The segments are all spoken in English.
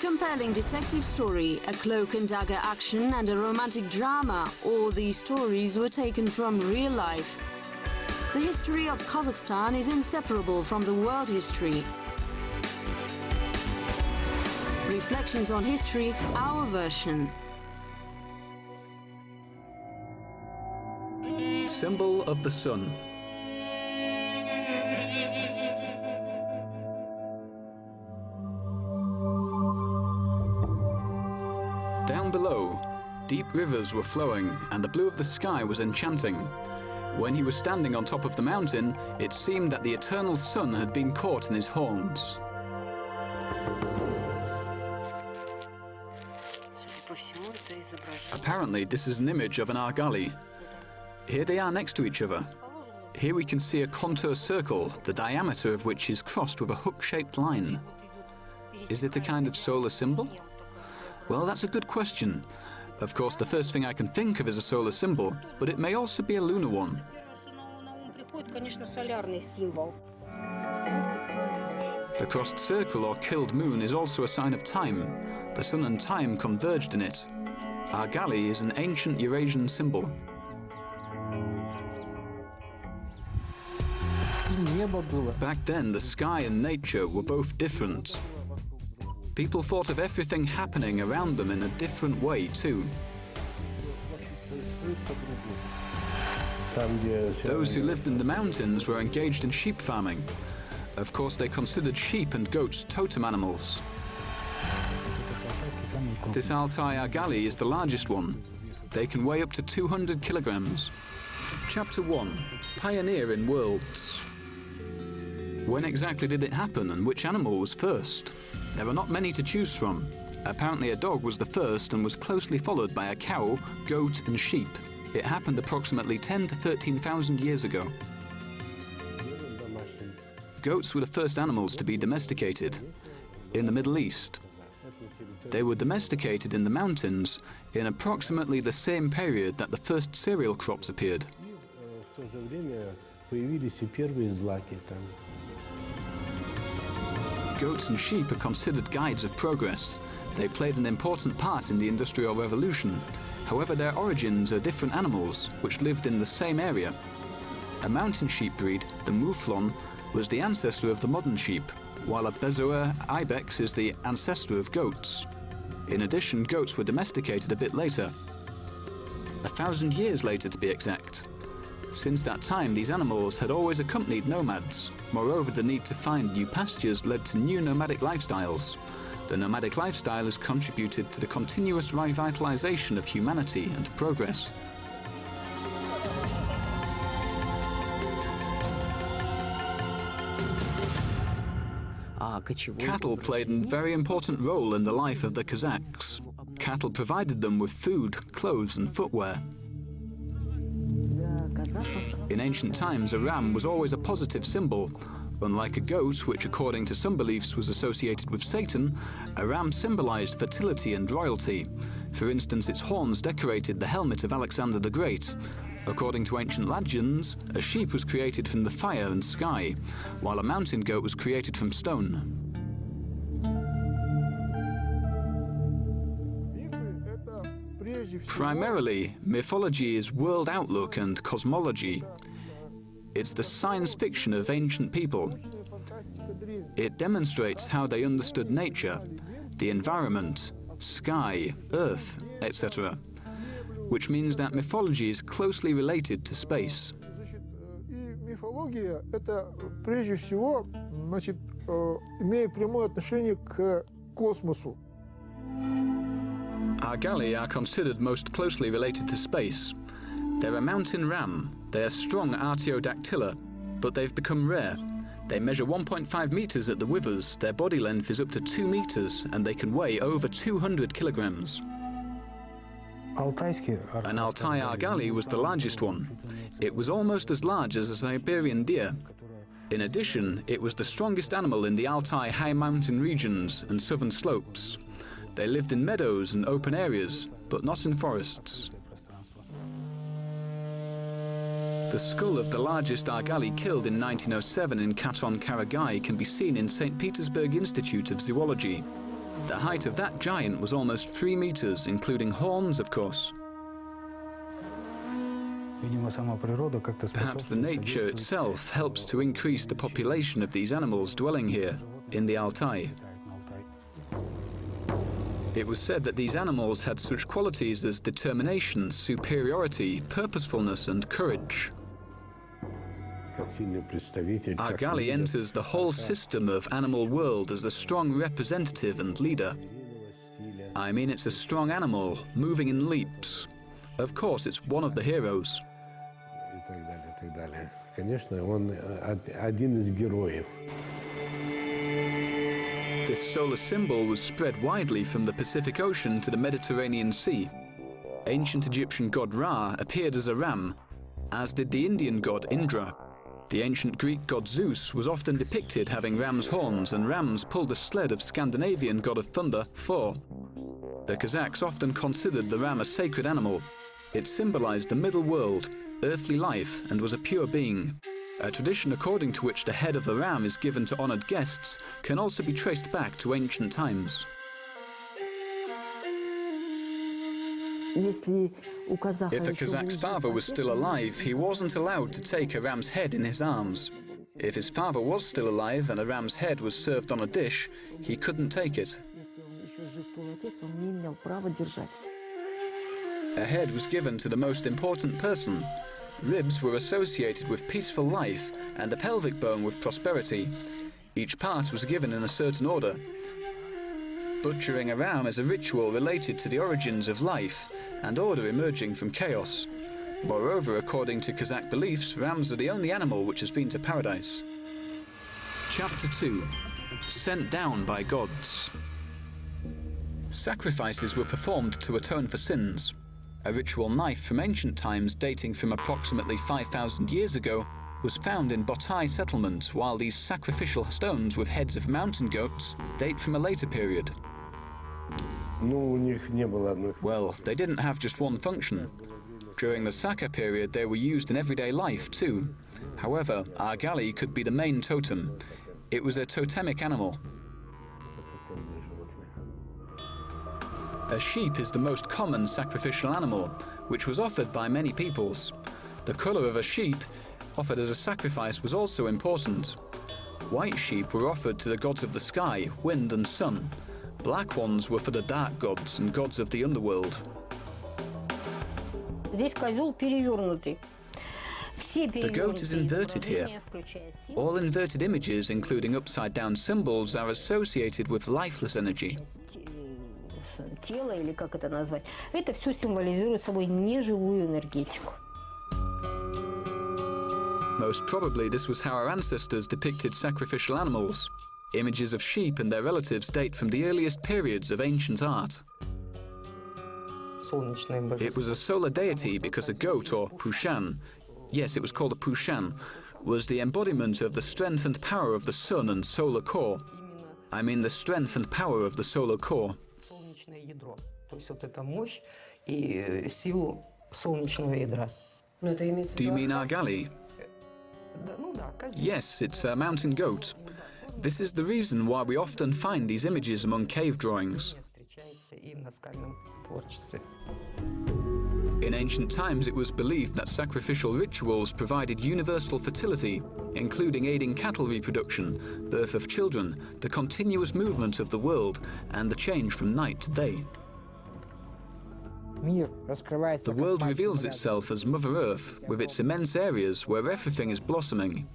compelling detective story, a cloak and dagger action, and a romantic drama, all these stories were taken from real life. The history of Kazakhstan is inseparable from the world history. Reflections on history, our version. Symbol of the sun. Down below, deep rivers were flowing and the blue of the sky was enchanting. When he was standing on top of the mountain, it seemed that the eternal sun had been caught in his horns. Apparently, this is an image of an argali. Here they are next to each other. Here we can see a contour circle, the diameter of which is crossed with a hook-shaped line. Is it a kind of solar symbol? Well, that's a good question. Of course, the first thing I can think of is a solar symbol, but it may also be a lunar one. The crossed circle or killed moon is also a sign of time. The sun and time converged in it. Argali is an ancient Eurasian symbol. Back then, the sky and nature were both different. People thought of everything happening around them in a different way, too. Those who lived in the mountains were engaged in sheep farming. Of course, they considered sheep and goats totem animals. This Altai argali is the largest one. They can weigh up to 200 kilograms. Chapter 1. Pioneer in Worlds. When exactly did it happen and which animal was first? There are not many to choose from. Apparently a dog was the first and was closely followed by a cow, goat and sheep. It happened approximately 10 to 13,000 years ago. Goats were the first animals to be domesticated in the Middle East. They were domesticated in the mountains in approximately the same period that the first cereal crops appeared. Goats and sheep are considered guides of progress. They played an important part in the Industrial Revolution. However, their origins are different animals which lived in the same area. A mountain sheep breed, the mouflon, was the ancestor of the modern sheep, while a Bezoar ibex is the ancestor of goats. In addition, goats were domesticated a bit later, 1,000 years later to be exact. Since that time, these animals had always accompanied nomads. Moreover, the need to find new pastures led to new nomadic lifestyles. The nomadic lifestyle has contributed to the continuous revitalization of humanity and progress. Cattle played a very important role in the life of the Kazakhs. Cattle provided them with food, clothes and footwear. In ancient times, a ram was always a positive symbol. Unlike a goat, which according to some beliefs was associated with Satan, a ram symbolized fertility and royalty. For instance, its horns decorated the helmet of Alexander the Great. According to ancient legends, a sheep was created from the fire and sky, while a mountain goat was created from stone. Primarily, mythology is world outlook and cosmology. It's the science fiction of ancient people. It demonstrates how they understood nature, the environment, sky, earth, etc., which means that mythology is closely related to space. Argali are considered most closely related to space. They're a mountain ram. They are strong artiodactyla, but they've become rare. They measure 1.5 meters at the withers, their body length is up to 2 meters, and they can weigh over 200 kilograms. An Altai argali was the largest one. It was almost as large as a Siberian deer. In addition, it was the strongest animal in the Altai high mountain regions and southern slopes. They lived in meadows and open areas, but not in forests. The skull of the largest argali killed in 1907 in Katon Karagai can be seen in St. Petersburg Institute of Zoology. The height of that giant was almost 3 meters, including horns, of course. Perhaps the nature itself helps to increase the population of these animals dwelling here, in the Altai. It was said that these animals had such qualities as determination, superiority, purposefulness, and courage. Argali enters the whole system of animal world as a strong representative and leader. I mean, it's a strong animal, moving in leaps. Of course, it's one of the heroes. This solar symbol was spread widely from the Pacific Ocean to the Mediterranean Sea. Ancient Egyptian god Ra appeared as a ram, as did the Indian god Indra. The ancient Greek god Zeus was often depicted having ram's horns, and rams pulled the sled of Scandinavian god of thunder, Thor. The Kazakhs often considered the ram a sacred animal. It symbolized the middle world, earthly life, and was a pure being. A tradition according to which the head of the ram is given to honored guests can also be traced back to ancient times. If a Kazakh's father was still alive, he wasn't allowed to take a ram's head in his arms. If his father was still alive and a ram's head was served on a dish, he couldn't take it. A head was given to the most important person. Ribs were associated with peaceful life and the pelvic bone with prosperity. Each part was given in a certain order. Butchering a ram is a ritual related to the origins of life and order emerging from chaos. Moreover, according to Kazakh beliefs, rams are the only animal which has been to paradise. Chapter 2. Sent down by gods. Sacrifices were performed to atone for sins. A ritual knife from ancient times dating from approximately 5,000 years ago was found in Botai settlement, while these sacrificial stones with heads of mountain goats date from a later period. Well, they didn't have just one function. During the Saka period they were used in everyday life too. However, Argali could be the main totem. It was a totemic animal. A sheep is the most common sacrificial animal, which was offered by many peoples. The colour of a sheep offered as a sacrifice was also important. White sheep were offered to the gods of the sky, wind and sun. Black ones were for the dark gods and gods of the underworld. The goat is inverted here. All inverted images, including upside-down symbols, are associated with lifeless energy. Тела, или как это назвать, это все символизирует собой неживую энергетику. Most probably this was how our ancestors depicted sacrificial animals. Images of sheep and their relatives date from the earliest periods of ancient art. It was a solar deity because a goat, or Pushan, yes, it was called a Pushan, was the embodiment of the strength and power of the sun and solar core. I mean the strength and power of the solar core. Do you mean Argali? Yes, it's a mountain goat. This is the reason why we often find these images among cave drawings. In ancient times, it was believed that sacrificial rituals provided universal fertility, including aiding cattle reproduction, birth of children, the continuous movement of the world, and the change from night to day. The world reveals itself as Mother Earth, with its immense areas where everything is blossoming.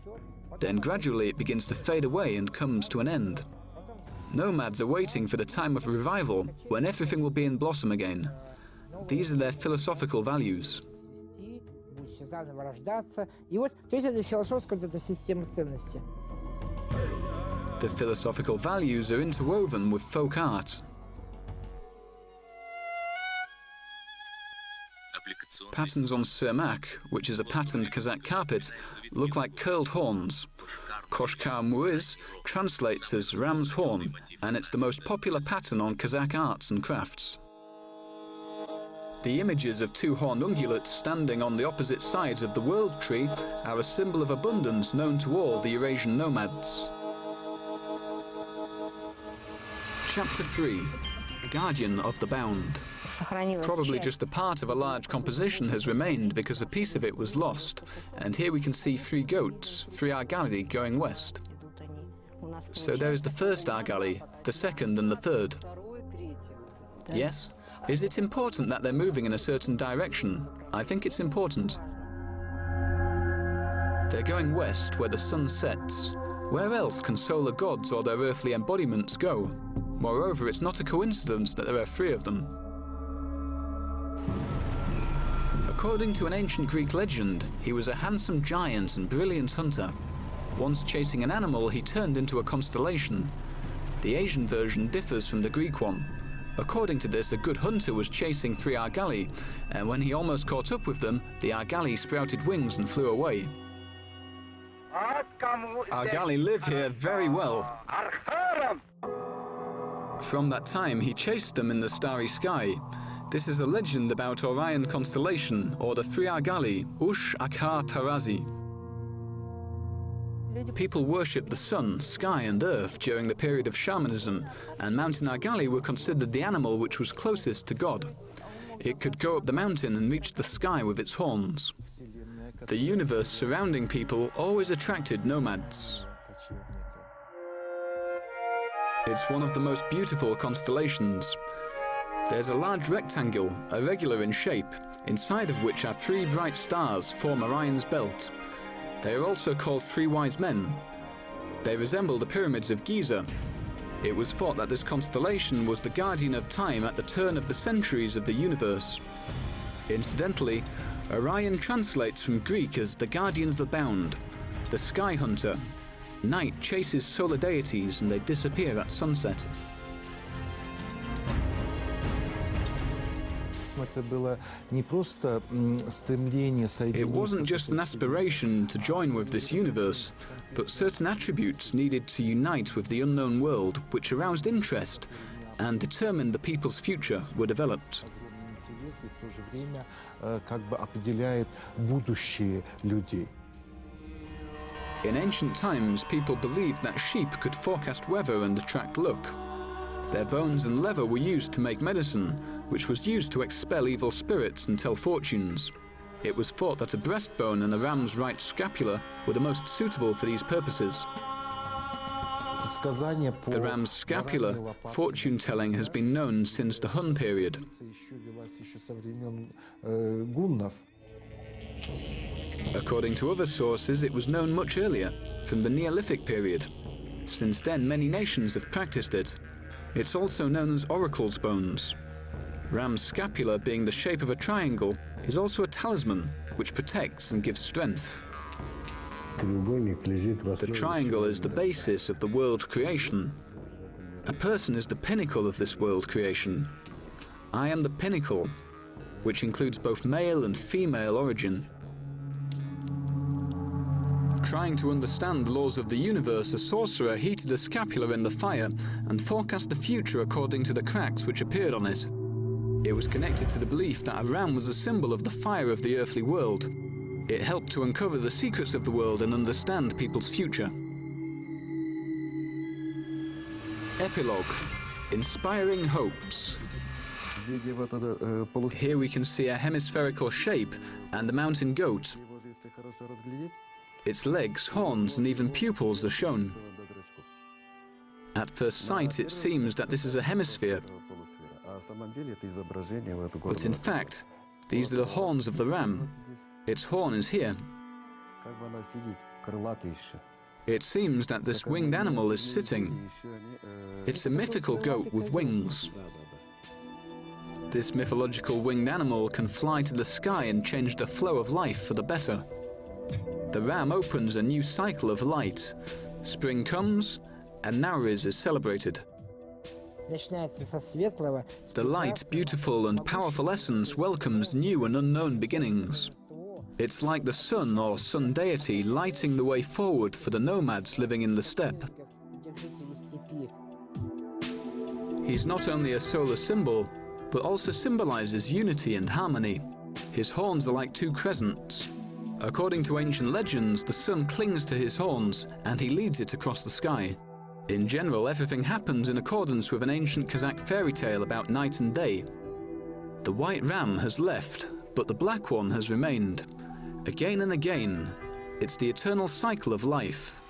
Then gradually it begins to fade away and comes to an end. Nomads are waiting for the time of revival, when everything will be in blossom again. These are their philosophical values. The philosophical values are interwoven with folk art. Patterns on surmak, which is a patterned Kazakh carpet, look like curled horns. Koshkar Muiz translates as ram's horn, and it's the most popular pattern on Kazakh arts and crafts. The images of two horned ungulates standing on the opposite sides of the world tree are a symbol of abundance known to all the Eurasian nomads. Chapter 3. Guardian of the Bound. Сохранилась Probably часть. just a part of a large composition has remained because a piece of it was lost. And here we can see 3 goats, 3 argali going west. Идут они. У нас So there is the first argali, the second and the third. Yes? Is it important that they're moving in a certain direction? I think it's important. They're going west where the sun sets. Where else can solar gods or their earthly embodiments go? Moreover, it's not a coincidence that there are 3 of them. According to an ancient Greek legend, he was a handsome giant and brilliant hunter. Once chasing an animal, he turned into a constellation. The Asian version differs from the Greek one. According to this, a good hunter was chasing 3 argali, and when he almost caught up with them, the argali sprouted wings and flew away. Argali live here very well. From that time, he chased them in the starry sky. This is a legend about Orion constellation, or the 3 argali, Ush Akar Tarazi. People worshipped the sun, sky and earth during the period of shamanism, and mountain argali were considered the animal which was closest to God. It could go up the mountain and reach the sky with its horns. The universe surrounding people always attracted nomads. It's one of the most beautiful constellations. There's a large rectangle, irregular in shape, inside of which are 3 bright stars form Orion's belt. They are also called 3 wise men. They resemble the pyramids of Giza. It was thought that this constellation was the guardian of time at the turn of the centuries of the universe. Incidentally, Orion translates from Greek as the guardian of the bound, the sky hunter. Night chases solar deities and they disappear at sunset. It wasn't just an aspiration to join with this universe, but certain attributes needed to unite with the unknown world which aroused interest and determined the people's future were developed. In ancient times, people believed that sheep could forecast weather and attract luck. Their bones and leather were used to make medicine, which was used to expel evil spirits and tell fortunes. It was thought that a breastbone and a ram's right scapula were the most suitable for these purposes. The ram's scapula, fortune-telling, has been known since the Hun period. According to other sources, it was known much earlier, from the Neolithic period. Since then, many nations have practiced it. It's also known as oracle's bones. Ram's scapula, being the shape of a triangle, is also a talisman, which protects and gives strength. The triangle is the basis of the world creation. A person is the pinnacle of this world creation. I am the pinnacle, which includes both male and female origin. Trying to understand the laws of the universe, a sorcerer heated a scapula in the fire and forecast the future according to the cracks which appeared on it. It was connected to the belief that a ram was a symbol of the fire of the earthly world. It helped to uncover the secrets of the world and understand people's future. Epilogue. Inspiring hopes. Here we can see a hemispherical shape and the mountain goat. Its legs, horns, and even pupils are shown. At first sight, it seems that this is a hemisphere. But in fact, these are the horns of the ram. Its horn is here. It seems that this winged animal is sitting. It's a mythical goat with wings. This mythological winged animal can fly to the sky and change the flow of life for the better. The ram opens a new cycle of light. Spring comes, and Nowruz is celebrated. The light, beautiful and powerful essence welcomes new and unknown beginnings. It's like the sun or sun deity lighting the way forward for the nomads living in the steppe. He's not only a solar symbol, but also symbolizes unity and harmony. His horns are like 2 crescents. According to ancient legends, the sun clings to his horns and he leads it across the sky. In general, everything happens in accordance with an ancient Kazakh fairy tale about night and day. The white ram has left, but the black one has remained. Again and again, it's the eternal cycle of life.